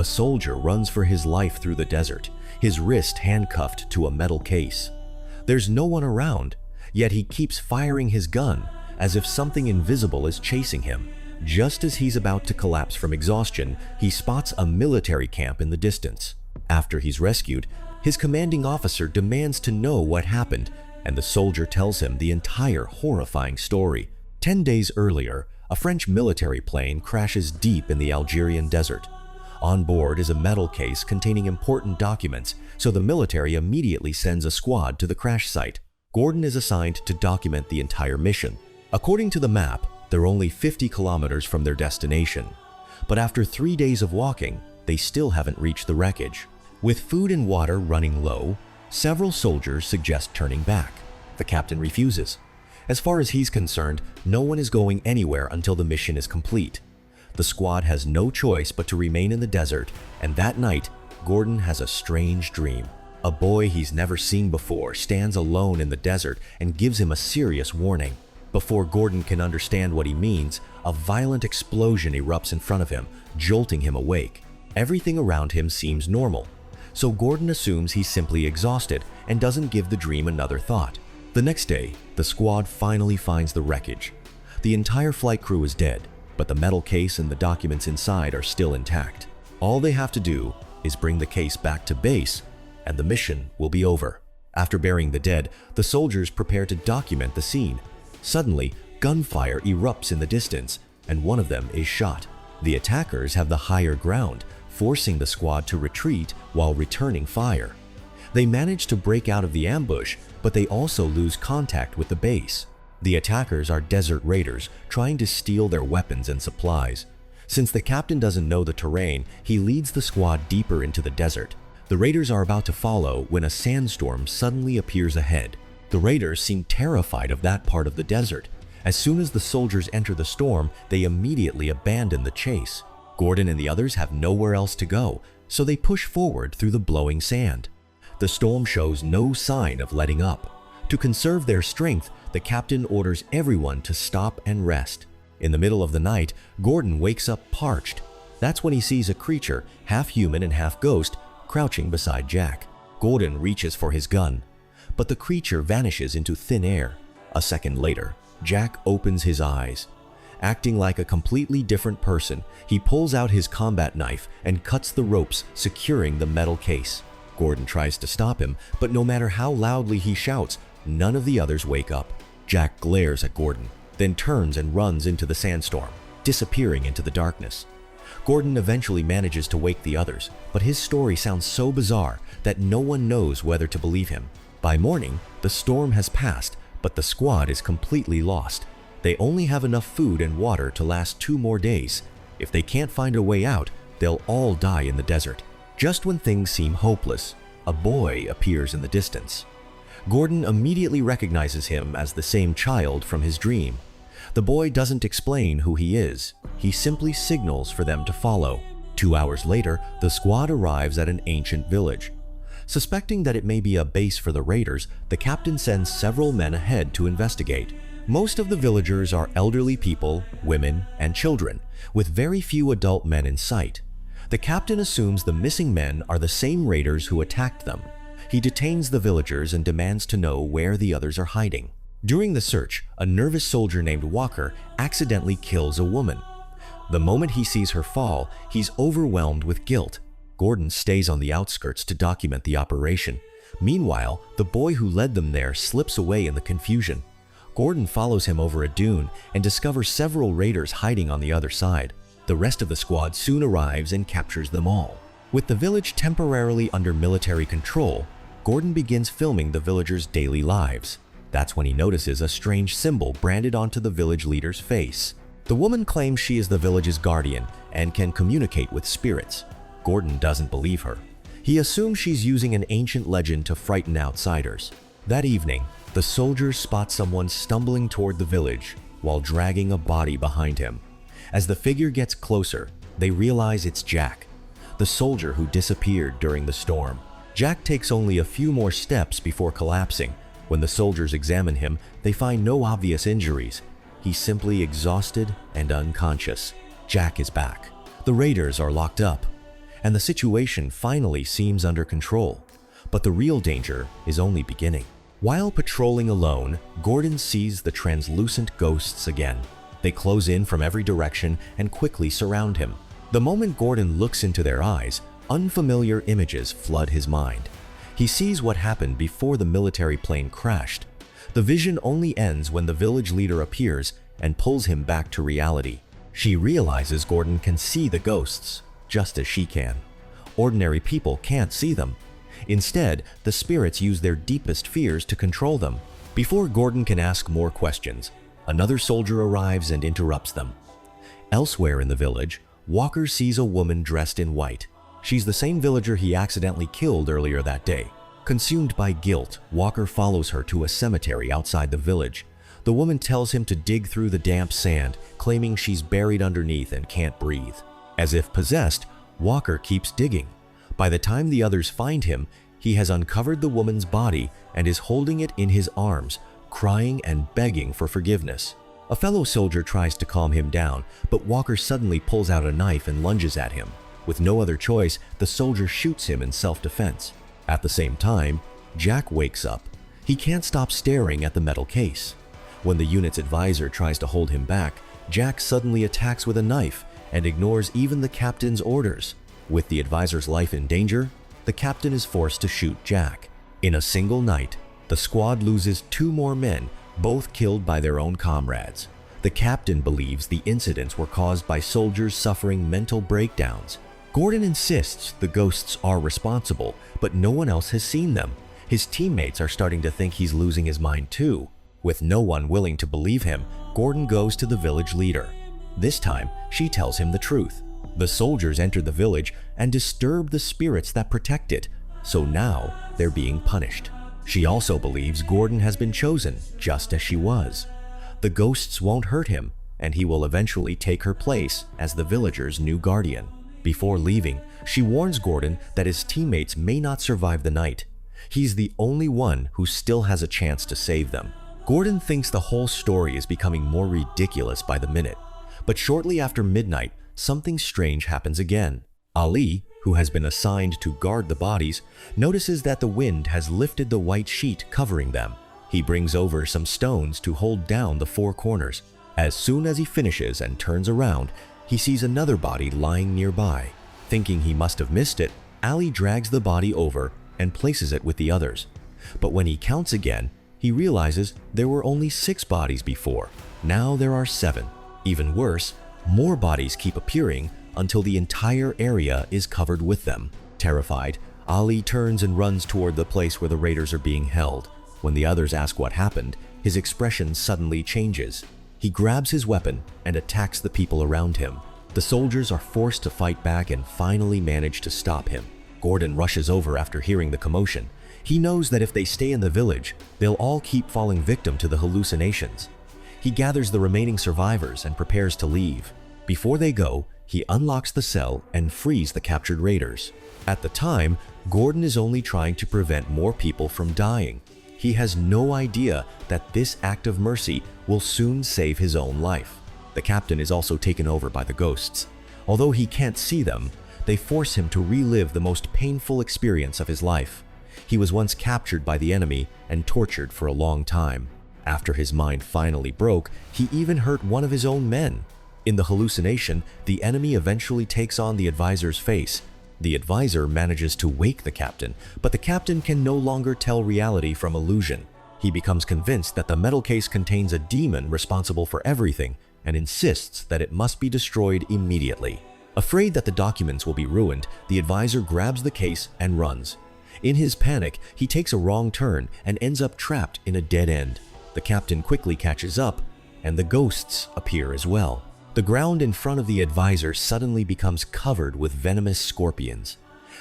soldier runs for his life through the desert, his wrist handcuffed to a metal case. There's no one around, yet he keeps firing his gun as if something invisible is chasing him. Just as he's about to collapse from exhaustion, he spots a military camp in the distance. After he's rescued, his commanding officer demands to know what happened, and the soldier tells him the entire horrifying story. 10 days earlier, a French military plane crashes deep in the Algerian desert. On board is a metal case containing important documents, so the military immediately sends a squad to the crash site. Gordon is assigned to document the entire mission. According to the map, they're only 50 kilometers from their destination. But after 3 days of walking, they still haven't reached the wreckage. With food and water running low, several soldiers suggest turning back. The captain refuses. As far as he's concerned, no one is going anywhere until the mission is complete. The squad has no choice but to remain in the desert, and that night, Gordon has a strange dream. A boy he's never seen before stands alone in the desert and gives him a serious warning. Before Gordon can understand what he means, a violent explosion erupts in front of him, jolting him awake. Everything around him seems normal, so Gordon assumes he's simply exhausted and doesn't give the dream another thought. The next day, the squad finally finds the wreckage. The entire flight crew is dead, but the metal case and the documents inside are still intact. All they have to do is bring the case back to base, and the mission will be over. After burying the dead, the soldiers prepare to document the scene. Suddenly, gunfire erupts in the distance, and one of them is shot. The attackers have the higher ground, forcing the squad to retreat while returning fire. They manage to break out of the ambush, but they also lose contact with the base. The attackers are desert raiders trying to steal their weapons and supplies. Since the captain doesn't know the terrain, he leads the squad deeper into the desert. The raiders are about to follow when a sandstorm suddenly appears ahead. The raiders seem terrified of that part of the desert. As soon as the soldiers enter the storm, they immediately abandon the chase. Gordon and the others have nowhere else to go, so they push forward through the blowing sand. The storm shows no sign of letting up. To conserve their strength, the captain orders everyone to stop and rest. In the middle of the night, Gordon wakes up parched. That's when he sees a creature, half human and half ghost, crouching beside Jack. Gordon reaches for his gun, but the creature vanishes into thin air. A second later, Jack opens his eyes. Acting like a completely different person, he pulls out his combat knife and cuts the ropes securing the metal case. Gordon tries to stop him, but no matter how loudly he shouts, none of the others wake up. Jack glares at Gordon, then turns and runs into the sandstorm, disappearing into the darkness. Gordon eventually manages to wake the others, but his story sounds so bizarre that no one knows whether to believe him. By morning, the storm has passed, but the squad is completely lost. They only have enough food and water to last 2 more days. If they can't find a way out, they'll all die in the desert. Just when things seem hopeless, a boy appears in the distance. Gordon immediately recognizes him as the same child from his dream. The boy doesn't explain who he is. He simply signals for them to follow. 2 hours later, the squad arrives at an ancient village. Suspecting that it may be a base for the raiders, the captain sends several men ahead to investigate. Most of the villagers are elderly people, women, and children, with very few adult men in sight. The captain assumes the missing men are the same raiders who attacked them. He detains the villagers and demands to know where the others are hiding. During the search, a nervous soldier named Walker accidentally kills a woman. The moment he sees her fall, he's overwhelmed with guilt. Gordon stays on the outskirts to document the operation. Meanwhile, the boy who led them there slips away in the confusion. Gordon follows him over a dune and discovers several raiders hiding on the other side. The rest of the squad soon arrives and captures them all. With the village temporarily under military control, Gordon begins filming the villagers' daily lives. That's when he notices a strange symbol branded onto the village leader's face. The woman claims she is the village's guardian and can communicate with spirits. Gordon doesn't believe her. He assumes she's using an ancient legend to frighten outsiders. That evening, the soldiers spot someone stumbling toward the village while dragging a body behind him. As the figure gets closer, they realize it's Jack, the soldier who disappeared during the storm. Jack takes only a few more steps before collapsing. When the soldiers examine him, they find no obvious injuries. He's simply exhausted and unconscious. Jack is back. The raiders are locked up. and the situation finally seems under control. But the real danger is only beginning. While patrolling alone, Gordon sees the translucent ghosts again. They close in from every direction and quickly surround him. The moment Gordon looks into their eyes, unfamiliar images flood his mind. He sees what happened before the military plane crashed. The vision only ends when the village leader appears and pulls him back to reality. She realizes Gordon can see the ghosts, just as she can. Ordinary people can't see them. Instead, the spirits use their deepest fears to control them. Before Gordon can ask more questions, another soldier arrives and interrupts them. Elsewhere in the village, Walker sees a woman dressed in white. She's the same villager he accidentally killed earlier that day. Consumed by guilt, Walker follows her to a cemetery outside the village. The woman tells him to dig through the damp sand, claiming she's buried underneath and can't breathe. As if possessed, Walker keeps digging. By the time the others find him, he has uncovered the woman's body and is holding it in his arms, crying and begging for forgiveness. A fellow soldier tries to calm him down, but Walker suddenly pulls out a knife and lunges at him. With no other choice, the soldier shoots him in self-defense. At the same time, Jack wakes up. He can't stop staring at the metal case. When the unit's advisor tries to hold him back, Jack suddenly attacks with a knife and ignores even the captain's orders. With the advisor's life in danger, the captain is forced to shoot Jack. In a single night, the squad loses 2 more men, both killed by their own comrades. The captain believes the incidents were caused by soldiers suffering mental breakdowns. Gordon insists the ghosts are responsible, but no one else has seen them. His teammates are starting to think he's losing his mind too. With no one willing to believe him, Gordon goes to the village leader. This time, she tells him the truth. The soldiers enter the village and disturb the spirits that protect it, so now they're being punished. She also believes Gordon has been chosen, just as she was. The ghosts won't hurt him, and he will eventually take her place as the villagers' new guardian. Before leaving, she warns Gordon that his teammates may not survive the night. He's the only one who still has a chance to save them. Gordon thinks the whole story is becoming more ridiculous by the minute. But shortly after midnight, something strange happens again. Ali, who has been assigned to guard the bodies, notices that the wind has lifted the white sheet covering them. He brings over some stones to hold down the 4 corners. As soon as he finishes and turns around, he sees another body lying nearby. Thinking he must have missed it, Ali drags the body over and places it with the others. But when he counts again, he realizes there were only 6 bodies before. Now there are 7. Even worse, more bodies keep appearing until the entire area is covered with them. Terrified, Ali turns and runs toward the place where the raiders are being held. When the others ask what happened, his expression suddenly changes. He grabs his weapon and attacks the people around him. The soldiers are forced to fight back and finally manage to stop him. Gordon rushes over after hearing the commotion. He knows that if they stay in the village, they'll all keep falling victim to the hallucinations. He gathers the remaining survivors and prepares to leave. Before they go, he unlocks the cell and frees the captured raiders. At the time, Gordon is only trying to prevent more people from dying. He has no idea that this act of mercy will soon save his own life. The captain is also taken over by the ghosts. Although he can't see them, they force him to relive the most painful experience of his life. He was once captured by the enemy and tortured for a long time. After his mind finally broke, he even hurt one of his own men. In the hallucination, the enemy eventually takes on the advisor's face. The advisor manages to wake the captain, but the captain can no longer tell reality from illusion. He becomes convinced that the metal case contains a demon responsible for everything and insists that it must be destroyed immediately. Afraid that the documents will be ruined, the advisor grabs the case and runs. In his panic, he takes a wrong turn and ends up trapped in a dead end. The captain quickly catches up, and the ghosts appear as well. The ground in front of the advisor suddenly becomes covered with venomous scorpions.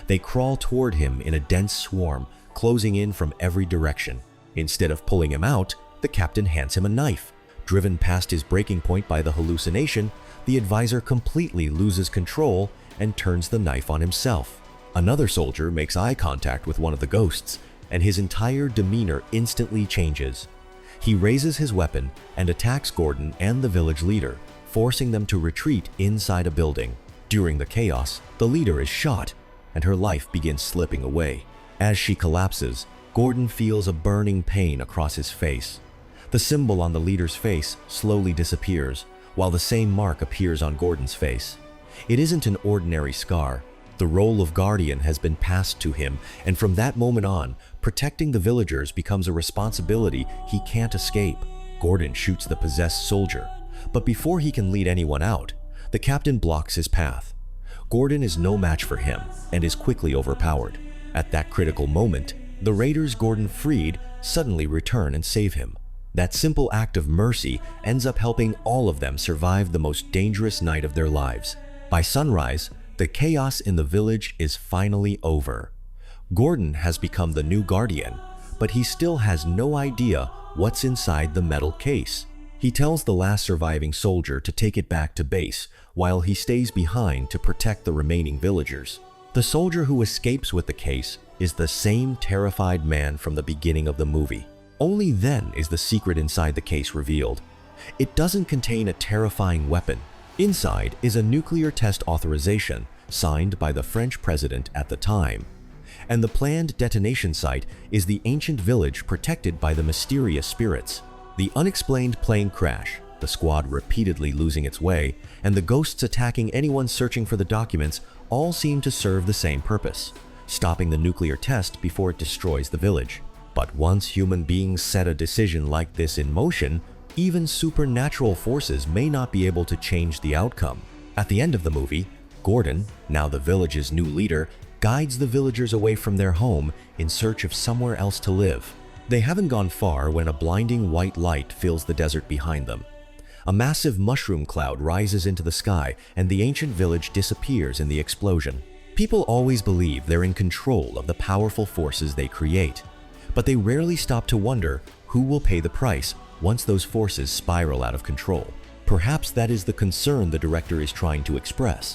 They crawl toward him in a dense swarm, closing in from every direction. Instead of pulling him out, the captain hands him a knife. Driven past his breaking point by the hallucination, the advisor completely loses control and turns the knife on himself. Another soldier makes eye contact with one of the ghosts, and his entire demeanor instantly changes. He raises his weapon and attacks Gordon and the village leader, forcing them to retreat inside a building. During the chaos, the leader is shot, and her life begins slipping away. As she collapses, Gordon feels a burning pain across his face. The symbol on the leader's face slowly disappears, while the same mark appears on Gordon's face. It isn't an ordinary scar. The role of guardian has been passed to him, and from that moment on, protecting the villagers becomes a responsibility he can't escape. Gordon shoots the possessed soldier, but before he can lead anyone out, the captain blocks his path. Gordon is no match for him and is quickly overpowered. At that critical moment, the raiders Gordon freed suddenly return and save him. That simple act of mercy ends up helping all of them survive the most dangerous night of their lives. By sunrise, the chaos in the village is finally over. Gordon has become the new guardian, but he still has no idea what's inside the metal case. He tells the last surviving soldier to take it back to base while he stays behind to protect the remaining villagers. The soldier who escapes with the case is the same terrified man from the beginning of the movie. Only then is the secret inside the case revealed. It doesn't contain a terrifying weapon. Inside is a nuclear test authorization signed by the French president at the time. And the planned detonation site is the ancient village protected by the mysterious spirits. The unexplained plane crash, the squad repeatedly losing its way, and the ghosts attacking anyone searching for the documents all seem to serve the same purpose, stopping the nuclear test before it destroys the village. But once human beings set a decision like this in motion, even supernatural forces may not be able to change the outcome. At the end of the movie, Gordon, now the village's new leader, guides the villagers away from their home in search of somewhere else to live. They haven't gone far when a blinding white light fills the desert behind them. A massive mushroom cloud rises into the sky, and the ancient village disappears in the explosion. People always believe they're in control of the powerful forces they create, but they rarely stop to wonder who will pay the price once those forces spiral out of control. Perhaps that is the concern the director is trying to express.